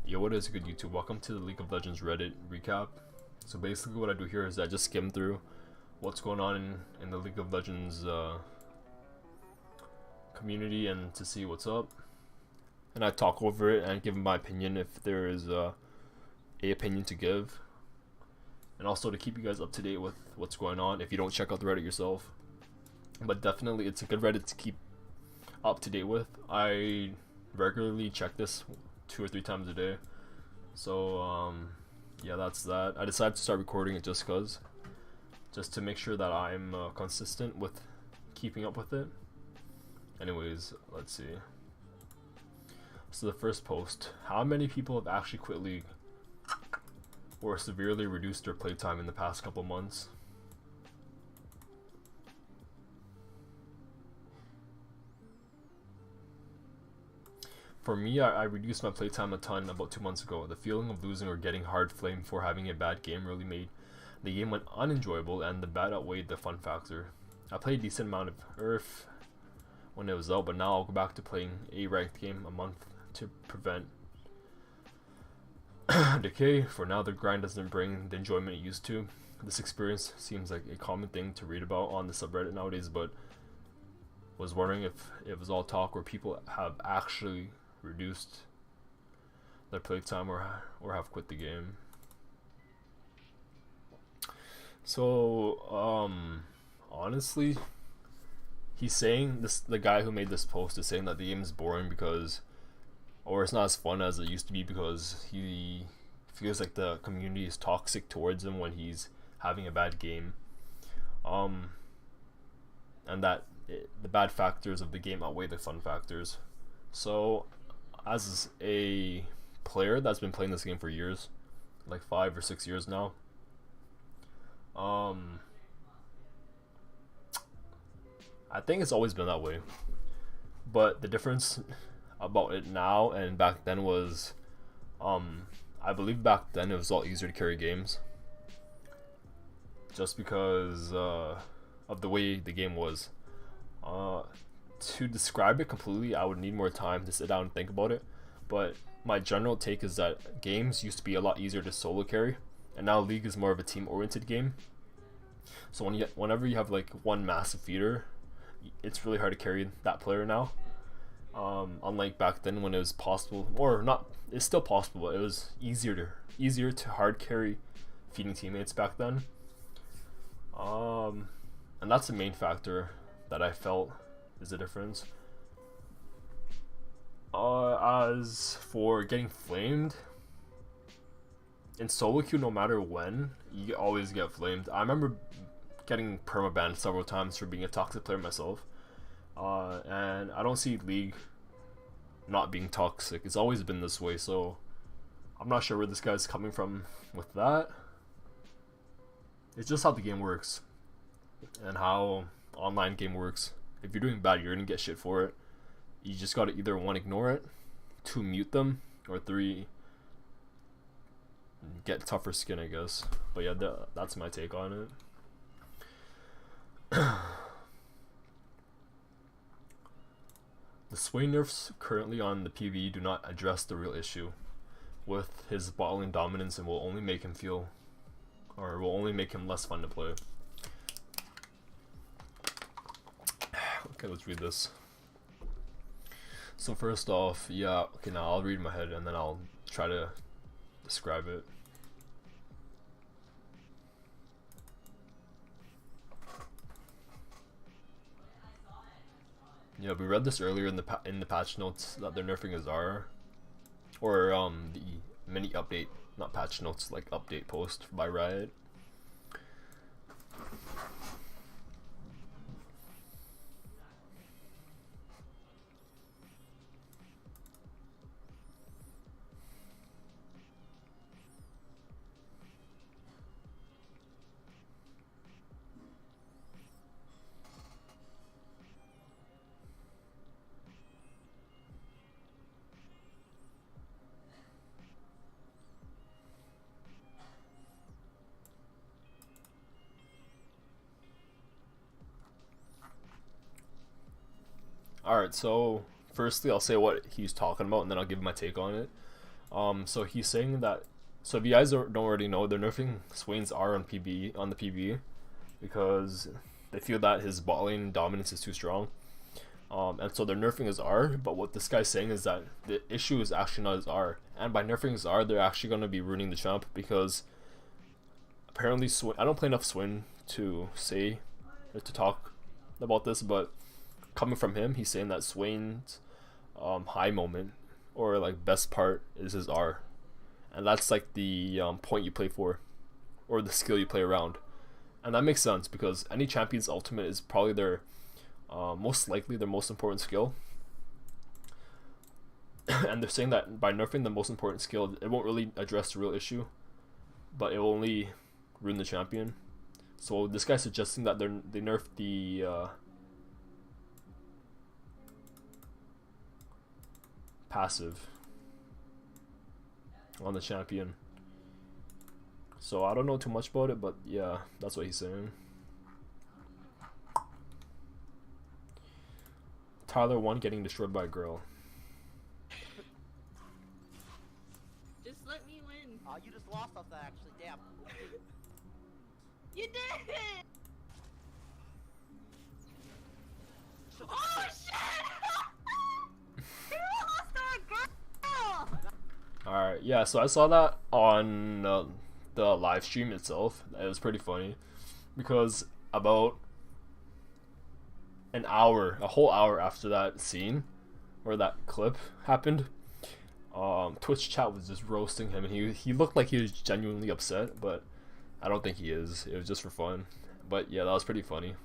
Yo, what is good, YouTube? Welcome to the League of Legends Reddit recap. So basically what I do here is I just skim through what's going on in the League of Legends community and to see what's up. And I talk over it and give my opinion if there is a opinion to give. And also to keep you guys up to date with what's going on if you don't check out the Reddit yourself. But definitely it's a good Reddit to keep up to date with. I regularly check this 2 or 3 times a day. So yeah, that's that. I decided to start recording it just to make sure that I'm consistent with keeping up with it. Anyways, let's see. So the first post: how many people have actually quit League or severely reduced their playtime in the past couple months? For me, I reduced my playtime a ton about 2 months ago. The feeling of losing or getting hard flamed for having a bad game really made the game went unenjoyable, and the bad outweighed the fun factor. I played a decent amount of IRF when it was out, but now I'll go back to playing a ranked game a month to prevent decay. For now, the grind doesn't bring the enjoyment it used to. This experience seems like a common thing to read about on the subreddit nowadays, but was wondering if it was all talk or people have actually reduced their playtime or have quit the game. So honestly, he's saying this, the guy who made this post is saying that the game is boring because, or it's not as fun as it used to be because he feels like the community is toxic towards him when he's having a bad game, and that the bad factors of the game outweigh the fun factors. So as a player that's been playing this game for years, like 5 or 6 years now, I think it's always been that way. But the difference about it now and back then was, I believe back then it was a lot easier to carry games, just because of the way the game was. To describe it completely, I would need more time to sit down and think about it, but my general take is that games used to be a lot easier to solo carry, and now League is more of a team-oriented game. So whenever you have like one massive feeder, it's really hard to carry that player now. Unlike back then when it was possible, or not, it's still possible, but it was easier to hard carry feeding teammates back then. And that's the main factor that I felt is the difference. As for getting flamed in solo queue, no matter when, you always get flamed. I remember getting permabanned several times for being a toxic player myself, and I don't see League not being toxic. It's always been this way, so I'm not sure where this guy's coming from with that. It's just how the game works and how online game works. If you're doing bad, you're gonna get shit for it. You just gotta either 1, ignore it, 2, mute them, or 3, get tougher skin, I guess. But yeah, that's my take on it. The SWAIN nerfs currently on the PvE do not address the real issue with his bottling dominance and will only make him less fun to play. Okay, let's read this. So first off, yeah, okay, now I'll read in my head and then I'll try to describe it. Yeah, we read this earlier in the patch notes that they're nerfing Azara, or the mini update, not patch notes, like update post by Riot. Alright, so firstly I'll say what he's talking about and then I'll give my take on it. So he's saying that. So if you guys don't already know, they're nerfing SWAIN's R on the PB because they feel that his bot lane dominance is too strong. And so they're nerfing his R, but what this guy's saying is that the issue is actually not his R, and by nerfing his R, they're actually going to be ruining the champ because apparently I don't play enough SWAIN to say or to talk about this, but coming from him, he's saying that SWAIN's high moment or like best part is his R, and that's like the point you play for or the skill you play around, and that makes sense because any champion's ultimate is probably their most likely their most important skill. And they're saying that by nerfing the most important skill, it won't really address the real issue, but it will only ruin the champion. So this guy's suggesting that they nerf the passive on the champion. So I don't know too much about it, but yeah, that's what he's saying. Tyler 1 getting destroyed by a girl. Just let me win. Oh, you just lost off that actually, damn. You did it! Oh shit! You lost our girl! Alright, yeah, so I saw that on the live stream itself. It was pretty funny because about a whole hour after that scene or that clip happened, Twitch chat was just roasting him, and he looked like he was genuinely upset, but I don't think he is. It was just for fun. But yeah, that was pretty funny.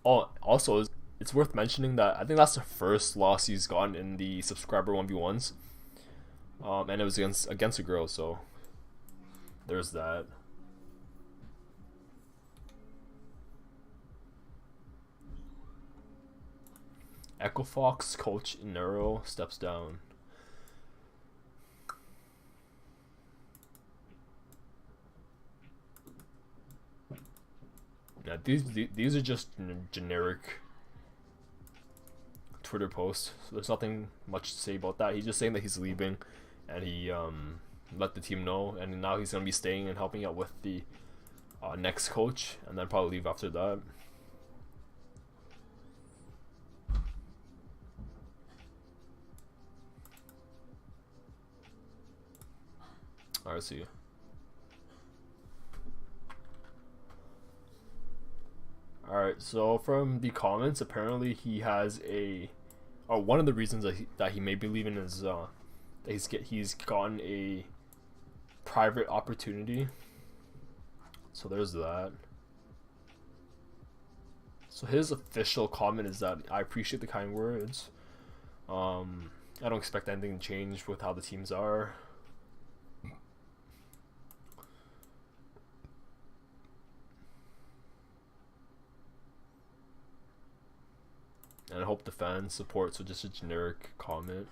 Oh, also, it's worth mentioning that I think that's the first loss he's gotten in the subscriber 1v1s. And it was against a girl, so there's that. Echo Fox coach Nero steps down. Yeah, these are just generic Twitter posts. So there's nothing much to say about that. He's just saying that he's leaving, and he let the team know, and now he's gonna be staying and helping out with the next coach, and then probably leave after that. Alright, see you. Alright, so from the comments, apparently he has one of the reasons that he may be leaving is that he's gotten a private opportunity. So there's that. So his official comment is that I appreciate the kind words. I don't expect anything to change with how the teams are. And I hope the fans support, so just a generic comment.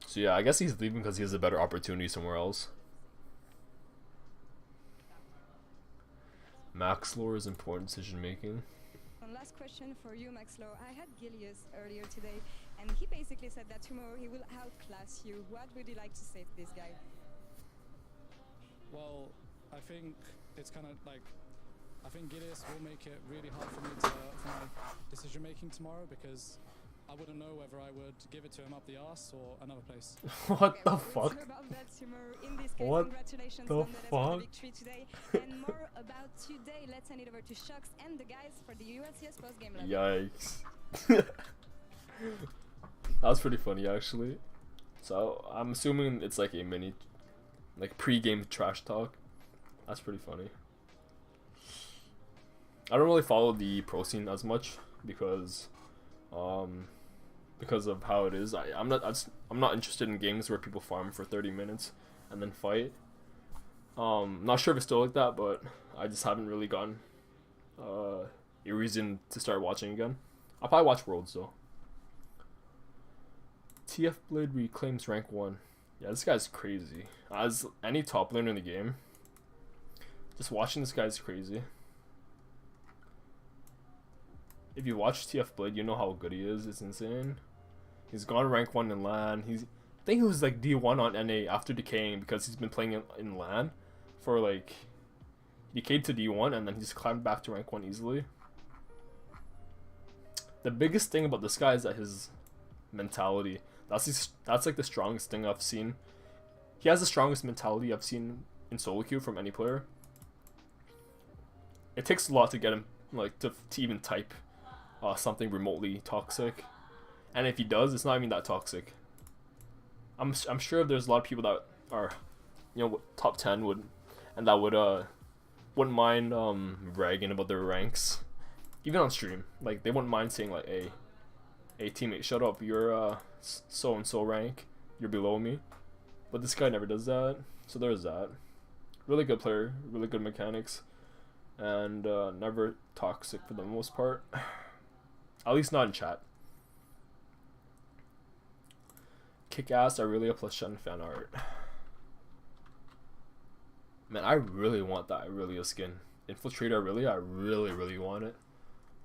So yeah, I guess he's leaving because he has a better opportunity somewhere else. Max lore is important decision making. One last question for you, Maxlow. I had Gilius earlier today, and he basically said that tomorrow he will outclass you. What would you like to say to this guy? Well, I think it's kind of like, I think Gilius will make it really hard for me for my decision making tomorrow, because I wouldn't know whether I would give it to him up the arse or another place. What the We'll fuck? talk about that tomorrow. In this case, What congratulations the on the fuck? victory today. And more about today, let's hand it over to Shux and the guys for the USCS post-game level. Yikes. That was pretty funny actually. So I'm assuming it's like a mini, like pre-game trash talk. That's pretty funny. I don't really follow the pro scene as much because of how it is. I'm not interested in games where people farm for 30 minutes and then fight. Not sure if it's still like that, but I just haven't really gotten a reason to start watching again. I'll probably watch Worlds though. TF Blade reclaims rank 1. Yeah, this guy's crazy. As any top laner in the game, just watching this guy's crazy. If you watch TF Blade, you know how good he is. It's insane. He's gone rank 1 in LAN. I think he was like D1 on NA after decaying because he's been playing in LAN for like, he decayed to D1 and then he's climbed back to rank 1 easily. The biggest thing about this guy is that his mentality. That's like the strongest thing I've seen. He has the strongest mentality I've seen in solo queue from any player. It takes a lot to get him like to even type something remotely toxic, and if he does, it's not even that toxic. I'm sure there's a lot of people that are, you know, top 10 would, and that wouldn't mind bragging about their ranks, even on stream. Like they wouldn't mind saying like, hey teammate, shut up, you're so and so rank, you're below me. But this guy never does that, so there's that. Really good player, really good mechanics, and never toxic for the most part. At least not in chat. Kick-ass IRELIA plus Shen fan art. Man, I really want that IRELIA skin. Infiltrator IRELIA, I really want it.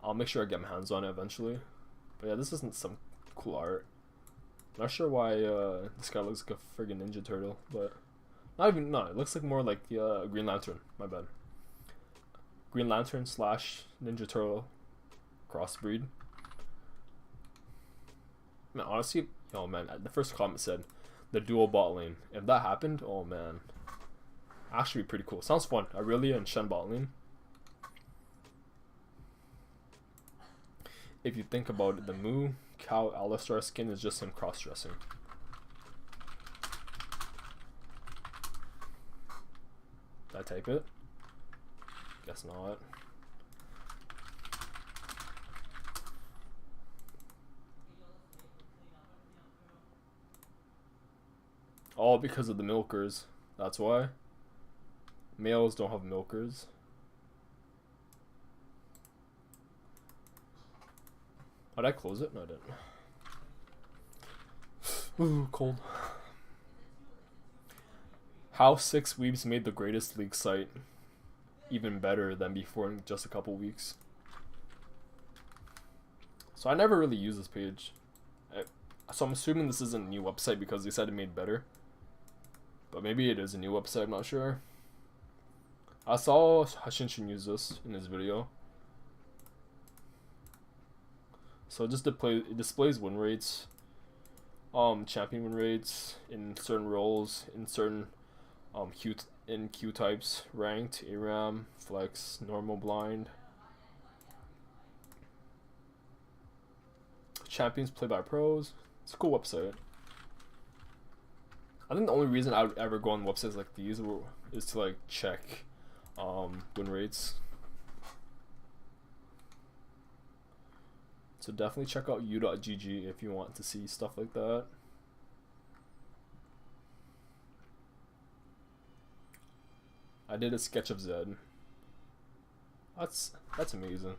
I'll make sure I get my hands on it eventually. But yeah, this isn't some cool art. Not sure why this guy looks like a friggin' Ninja Turtle, but no, it looks like more like the Green Lantern. My bad. Green Lantern / Ninja Turtle crossbreed. Man, honestly, oh man, the first comment said the dual bot lane. If that happened, oh man, actually pretty cool. Sounds fun. IRELIA and Shen bot lane. If you think about it, the Moo Cow Alistar skin is just him cross-dressing. Did I type it? Guess not. All because of the milkers. That's why. Males don't have milkers. Did I close it? No, I didn't. Ooh, cold. How 6 weebs made the greatest league site even better than before in just a couple weeks. So I never really used this page. So I'm assuming this isn't a new website because they said it made better. But maybe it is a new website, I'm not sure. I saw Hashinshin use this in his video. So it displays win rates, champion win rates in certain roles, in certain Q types, ranked, ARAM, flex, normal, blind. Champions played by pros. It's a cool website. I think the only reason I would ever go on websites like these is to like check win rates. So definitely check out u.gg if you want to see stuff like that. I did a sketch of Zed. That's amazing.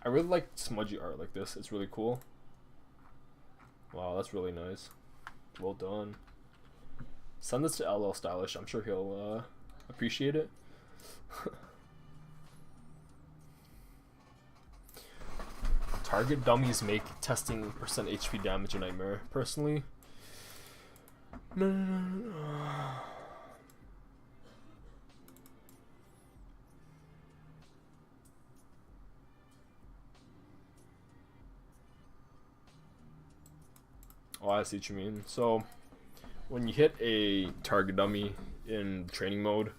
I really like smudgy art like this. It's really cool. Wow, that's really nice. Well done. Send this to LL Stylish. I'm sure he'll appreciate it. Target dummies make testing % HP damage a nightmare. Personally, no. Oh, I see what you mean. So when you hit a target dummy in training mode,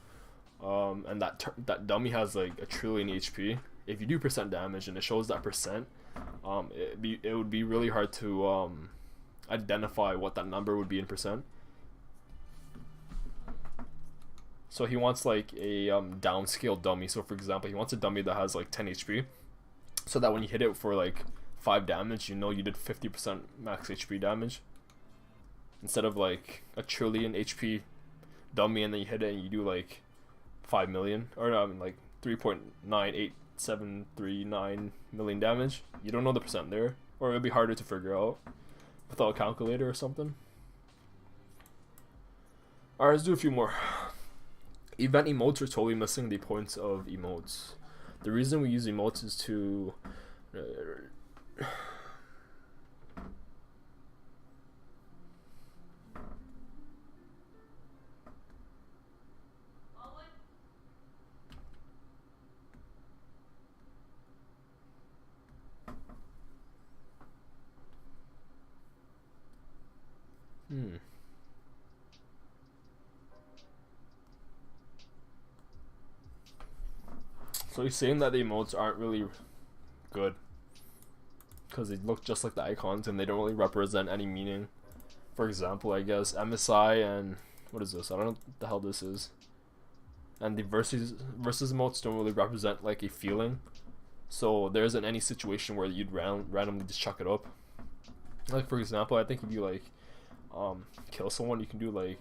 and that dummy has like 1 trillion HP, if you do % damage and it shows that %, it would be really hard to identify what that number would be in %. So he wants like a downscaled dummy. So for example, he wants a dummy that has like 10 HP, so that when you hit it for like 5 damage, you know you did 50% max HP damage, instead of like 1 trillion HP dummy and then you hit it and you do like 5 million, or no, I mean like 3.98739 million damage. You don't know the % there, or it would be harder to figure out without a calculator or something. Alright, let's do a few more. Event emotes are totally missing the points of emotes. The reason we use emotes is to So he's saying that the emotes aren't really good because they look just like the icons and they don't really represent any meaning. For example, I guess MSI and what is this? I don't know what the hell this is. And the versus emotes don't really represent like a feeling. So there isn't any situation where you'd randomly just chuck it up. Like for example, I think if you like kill someone, you can do like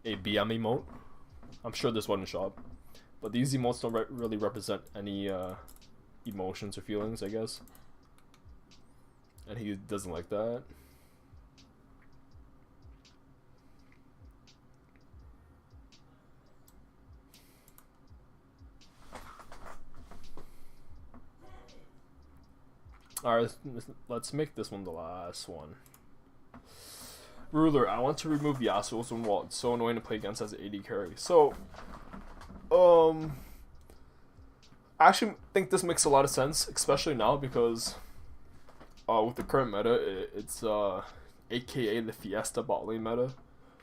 a BM emote. I'm sure there's one in shop. But these emotes don't really represent any emotions or feelings, I guess. And he doesn't like that. Alright, let's make this one the last one. Ruler, I want to remove Yasuo's one wall. It's so annoying to play against as an AD carry. So, I actually think this makes a lot of sense, especially now because with the current meta, it's aka the Fiesta bot lane meta.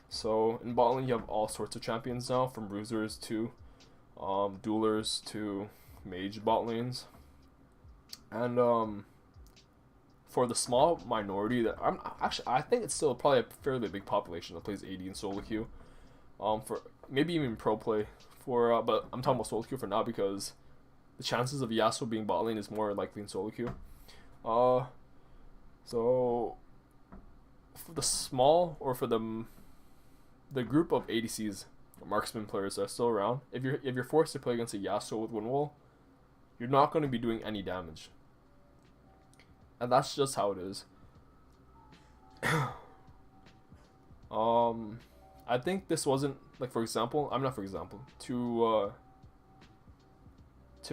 So in bot lane you have all sorts of champions now, from bruisers to duelers to mage bot lanes. And for the small minority that I think it's still probably a fairly big population that plays AD and solo queue. For maybe even pro play. But I'm talking about solo queue for now because the chances of Yasuo being bot lane is more likely in solo queue. So for the small or for the group of ADCs, marksman players that are still around, if you're forced to play against a Yasuo with wind wall, you're not going to be doing any damage, and that's just how it is. I think this wasn't like, for example, to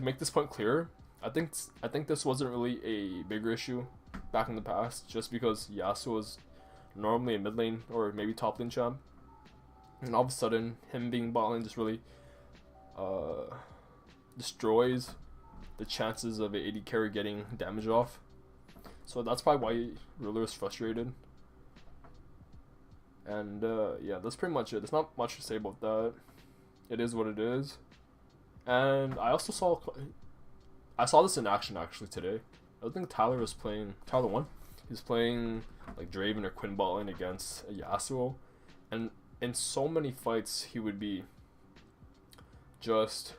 make this point clearer, I think this wasn't really a bigger issue back in the past, just because Yasuo was normally a mid lane or maybe top lane champ, and all of a sudden him being bot lane just really destroys the chances of an AD carry getting damage off. So that's probably why Ruler is frustrated. And yeah, that's pretty much it. There's not much to say about that. It is what it is. And I also saw this in action actually today. I think Tyler won. He's playing like Draven or Quinn bot lane against a Yasuo, and in so many fights he would be just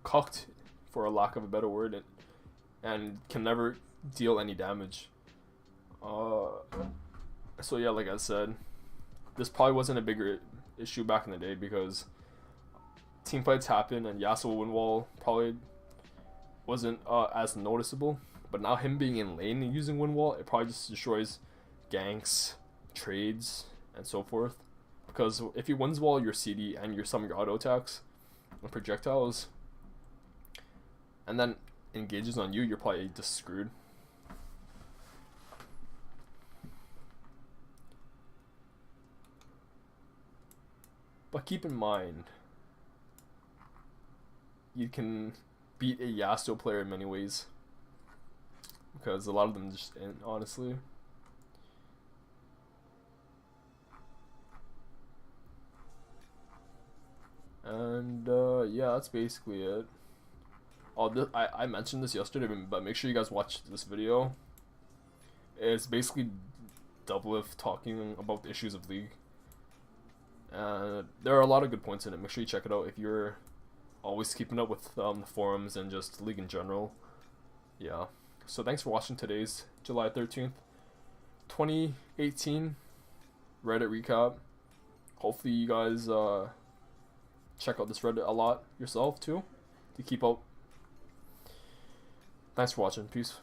cucked, for a lack of a better word, and can never deal any damage. So yeah, like I said, this probably wasn't a bigger issue back in the day because team fights happen and Yasuo win wall probably wasn't as noticeable. But now him being in lane and using win wall, it probably just destroys ganks, trades, and so forth. Because if he wins wall your CD and some of your auto attacks and projectiles, and then engages on you, you're probably just screwed. But keep in mind, you can beat a Yasuo player in many ways, because a lot of them just ain't, honestly. And yeah, that's basically it. I mentioned this yesterday, but make sure you guys watch this video. It's basically Doublelift talking about the issues of League. There are a lot of good points in it. Make sure you check it out if you're always keeping up with the forums and just League in general. Yeah. So thanks for watching today's July 13th, 2018 Reddit recap. Hopefully you guys check out this Reddit a lot yourself too to keep up. Thanks for watching. Peace.